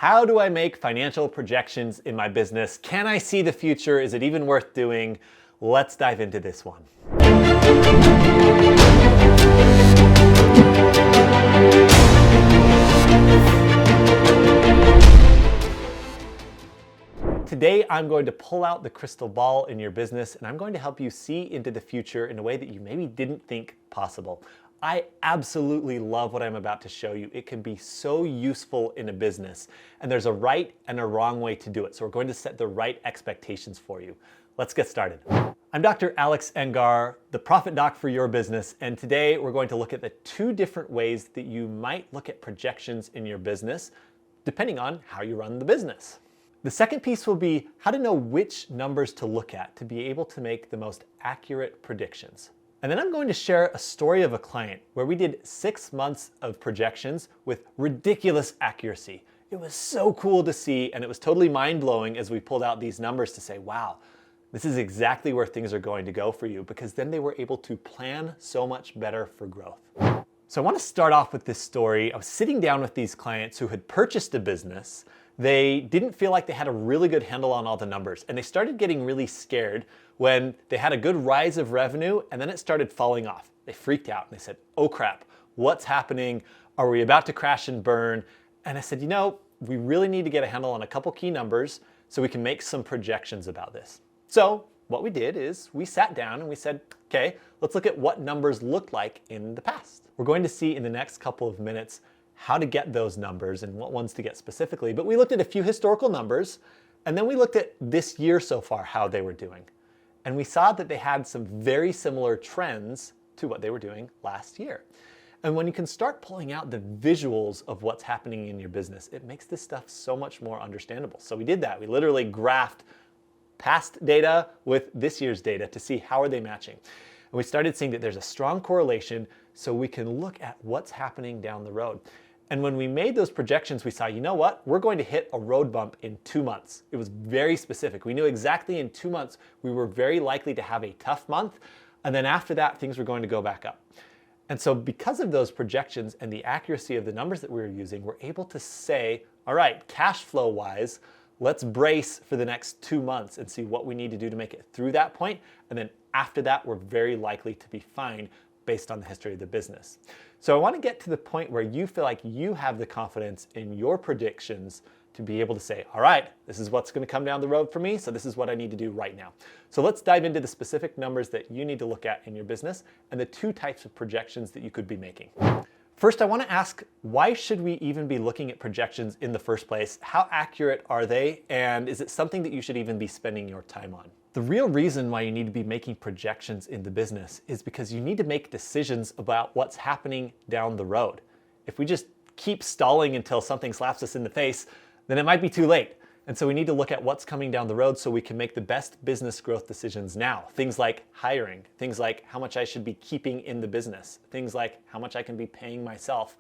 How do I make financial projections in my business? Can I see the future? Is it even worth doing? Let's dive into this one. Today, I'm going to pull out the crystal ball in your business and I'm going to help you see into the future in a way that you maybe didn't think possible. I absolutely love what I'm about to show you. It can be so useful in a business, and there's a right and a wrong way to do it. So we're going to set the right expectations for you. Let's get started. I'm Dr. Alex Engar, the Profit Doc for your business, and today we're going to look at the two different ways that you might look at projections in your business, depending on how you run the business. The second piece will be how to know which numbers to look at to be able to make the most accurate predictions. And then I'm going to share a story of a client where we did 6 months of projections with ridiculous accuracy. It was so cool to see, and it was totally mind-blowing as we pulled out these numbers to say, wow, this is exactly where things are going to go for you, because then they were able to plan so much better for growth. So I want to start off with this story. I was sitting down with these clients who had purchased a business. They didn't feel like they had a really good handle on all the numbers, and they started getting really scared when they had a good rise of revenue and then it started falling off. They freaked out and they said, oh crap, what's happening? Are we about to crash and burn? And I said, you know, we really need to get a handle on a couple key numbers so we can make some projections about this. So what we did is we sat down and we said, okay, let's look at what numbers looked like in the past. We're going to see in the next couple of minutes how to get those numbers and what ones to get specifically. But we looked at a few historical numbers, and then we looked at this year so far, how they were doing. And we saw that they had some very similar trends to what they were doing last year. And when you can start pulling out the visuals of what's happening in your business, it makes this stuff so much more understandable. So we did that. We literally graphed past data with this year's data to see how are they matching. And we started seeing that there's a strong correlation, so we can look at what's happening down the road. And when we made those projections, we saw, you know what? We're going to hit a road bump in 2 months. It was very specific. We knew exactly in 2 months, we were very likely to have a tough month. And then after that, things were going to go back up. And so because of those projections and the accuracy of the numbers that we were using, we're able to say, all right, cash flow wise, let's brace for the next 2 months and see what we need to do to make it through that point. And then after that, we're very likely to be fine based on the history of the business. So I want to get to the point where you feel like you have the confidence in your predictions to be able to say, all right, this is what's going to come down the road for me, so this is what I need to do right now. So let's dive into the specific numbers that you need to look at in your business and the two types of projections that you could be making. First, I want to ask, why should we even be looking at projections in the first place? How accurate are they? And is it something that you should even be spending your time on? The real reason why you need to be making projections in the business is because you need to make decisions about what's happening down the road. If we just keep stalling until something slaps us in the face, then it might be too late. And so we need to look at what's coming down the road so we can make the best business growth decisions now. Things like hiring, things like how much I should be keeping in the business, things like how much I can be paying myself.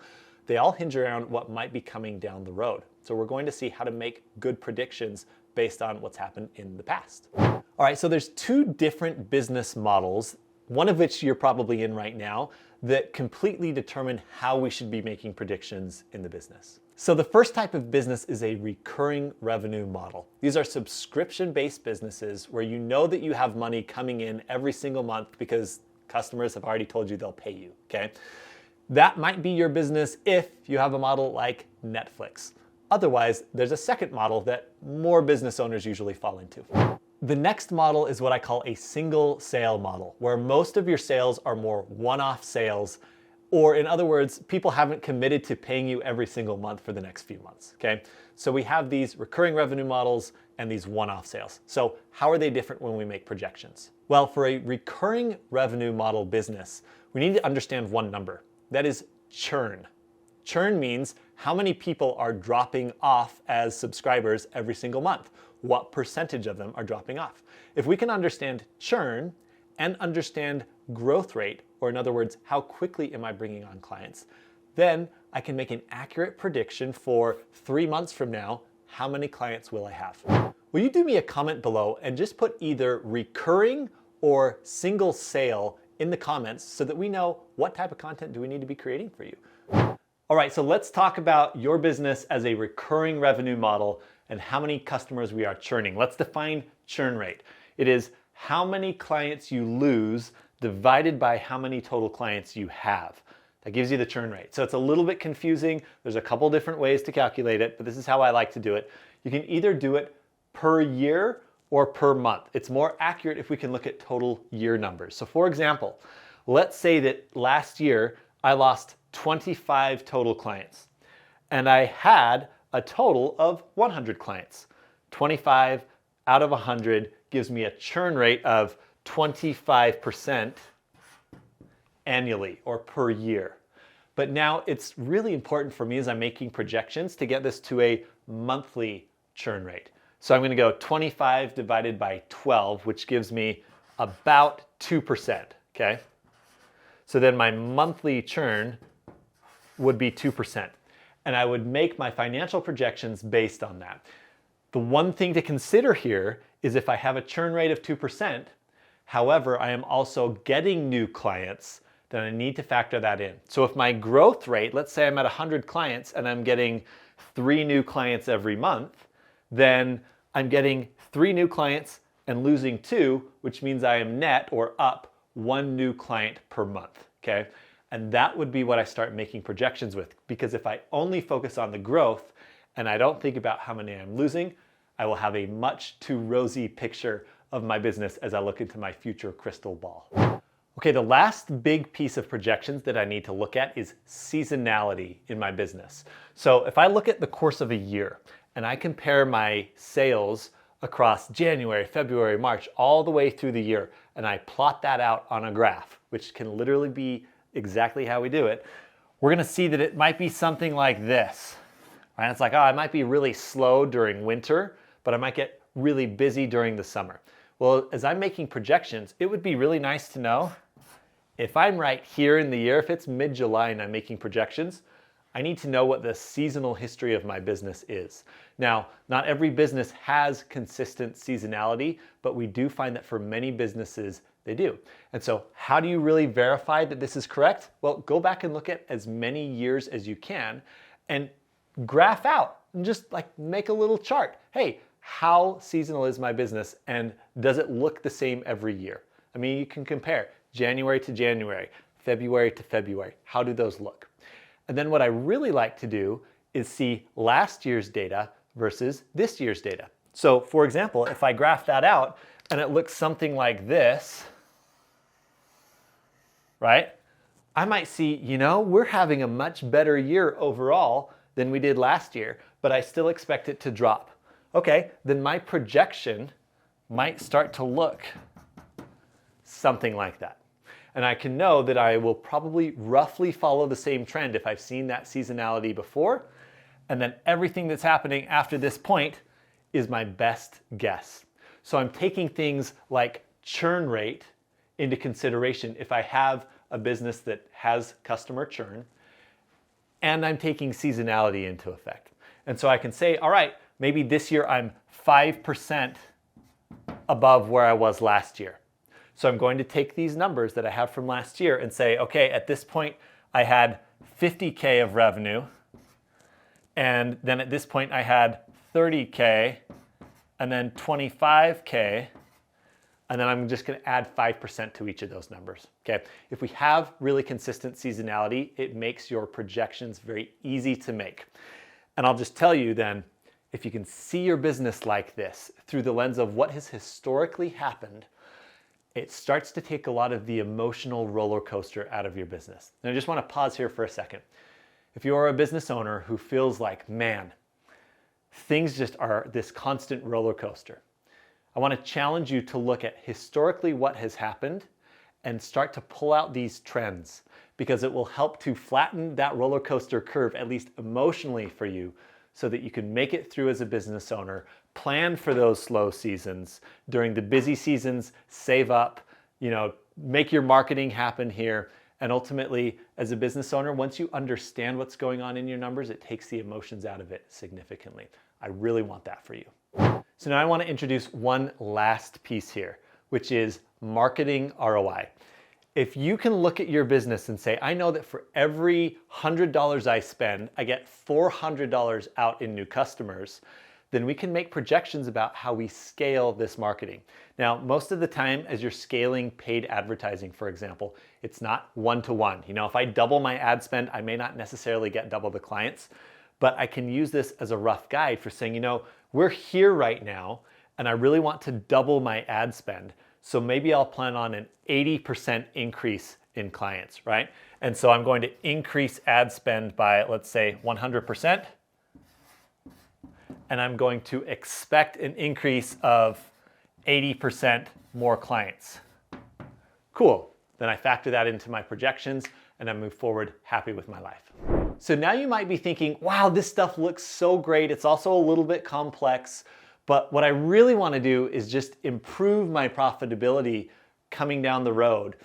They all hinge around what might be coming down the road. So we're going to see how to make good predictions based on what's happened in the past. All right, so there's two different business models, one of which you're probably in right now, that completely determine how we should be making predictions in the business. So the first type of business is a recurring revenue model. These are subscription-based businesses where you know that you have money coming in every single month because customers have already told you they'll pay you, okay? That might be your business if you have a model like Netflix. Otherwise, there's a second model that more business owners usually fall into. The next model is what I call a single sale model, where most of your sales are more one-off sales, or in other words, people haven't committed to paying you every single month for the next few months, okay? So we have these recurring revenue models and these one-off sales. So how are they different when we make projections? Well, for a recurring revenue model business, we need to understand one number. That is churn. Churn means how many people are dropping off as subscribers every single month. What percentage of them are dropping off? If we can understand churn and understand growth rate, or in other words, how quickly am I bringing on clients, then I can make an accurate prediction for 3 months from now, how many clients will I have? Will you do me a comment below and just put either recurring or single sale in the comments so that we know what type of content do we need to be creating for you? All right, so let's talk about your business as a recurring revenue model and how many customers we are churning. Let's define churn rate. It is how many clients you lose divided by how many total clients you have. That gives you the churn rate. So it's a little bit confusing. There's a couple different ways to calculate it, but this is how I like to do it. You can either do it per year or per month. It's more accurate if we can look at total year numbers. So for example, let's say that last year I lost 25 total clients and I had a total of 100 clients. 25 out of 100 gives me a churn rate of 25% annually or per year. But now it's really important for me as I'm making projections to get this to a monthly churn rate. So I'm going to go 25 divided by 12, which gives me about 2%, okay? So then my monthly churn would be 2%. And I would make my financial projections based on that. The one thing to consider here is if I have a churn rate of 2%, however, I am also getting new clients, then I need to factor that in. So if my growth rate, let's say I'm at 100 clients and I'm getting 3 new clients every month, then I'm getting 3 new clients and losing 2, which means I am net or up 1 new client per month, okay? And that would be what I start making projections with, because if I only focus on the growth and I don't think about how many I'm losing, I will have a much too rosy picture of my business as I look into my future crystal ball. Okay, the last big piece of projections that I need to look at is seasonality in my business. So if I look at the course of a year and I compare my sales across January, February, March, all the way through the year, and I plot that out on a graph, which can literally be exactly how we do it, we're gonna see that it might be something like this. Right? It's like, oh, I might be really slow during winter, but I might get really busy during the summer. Well, as I'm making projections, it would be really nice to know if I'm right here in the year, if it's mid-July and I'm making projections, I need to know what the seasonal history of my business is. Now, not every business has consistent seasonality, but we do find that for many businesses, they do. And so how do you really verify that this is correct? Well, go back and look at as many years as you can and graph out and just like make a little chart. Hey, how seasonal is my business and does it look the same every year? I mean, you can compare January to January, February to February. How do those look? And then what I really like to do is see last year's data versus this year's data. So for example, if I graph that out and it looks something like this, right? I might see, you know, we're having a much better year overall than we did last year, but I still expect it to drop. Okay, then my projection might start to look something like that. And I can know that I will probably roughly follow the same trend if I've seen that seasonality before. And then everything that's happening after this point is my best guess. So I'm taking things like churn rate into consideration if I have a business that has customer churn, and I'm taking seasonality into effect. And so I can say, all right, maybe this year I'm 5% above where I was last year. So I'm going to take these numbers that I have from last year and say, okay, at this point I had 50K of revenue, and then at this point I had 30K, and then 25K, and then I'm just going to add 5% to each of those numbers. Okay. If we have really consistent seasonality, it makes your projections very easy to make. And I'll just tell you then, if you can see your business like this through the lens of what has historically happened, it starts to take a lot of the emotional roller coaster out of your business. And I just want to pause here for a second. If you're a business owner who feels like, man, things just are this constant roller coaster, I want to challenge you to look at historically what has happened and start to pull out these trends, because it will help to flatten that roller coaster curve, at least emotionally for you, so that you can make it through as a business owner, plan for those slow seasons. During the busy seasons, save up, make your marketing happen here. And ultimately, as a business owner, once you understand what's going on in your numbers, it takes the emotions out of it significantly. I really want that for you. So now I want to introduce one last piece here, which is marketing ROI. If you can look at your business and say, I know that for every $100 I spend, I get $400 out in new customers, then we can make projections about how we scale this marketing. Now, most of the time, as you're scaling paid advertising, for example, it's not one-to-one. You know, if I double my ad spend, I may not necessarily get double the clients, but I can use this as a rough guide for saying, you know, we're here right now, and I really want to double my ad spend. So maybe I'll plan on an 80% increase in clients, right? And so I'm going to increase ad spend by, let's say, 100%. And I'm going to expect an increase of 80% more clients. Cool. Then I factor that into my projections and I move forward happy with my life. So now you might be thinking, wow, this stuff looks so great. It's also a little bit complex. But what I really want to do is just improve my profitability coming down the road.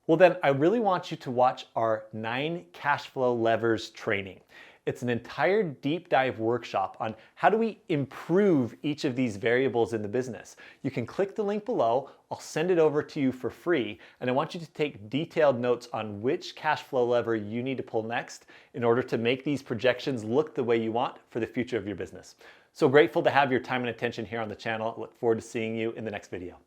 Well, then I really want you to watch our 9 cash flow levers training. It's an entire deep dive workshop on how do we improve each of these variables in the business. You can click the link below. I'll send it over to you for free. And I want you to take detailed notes on which cash flow lever you need to pull next in order to make these projections look the way you want for the future of your business. So grateful to have your time and attention here on the channel. I look forward to seeing you in the next video.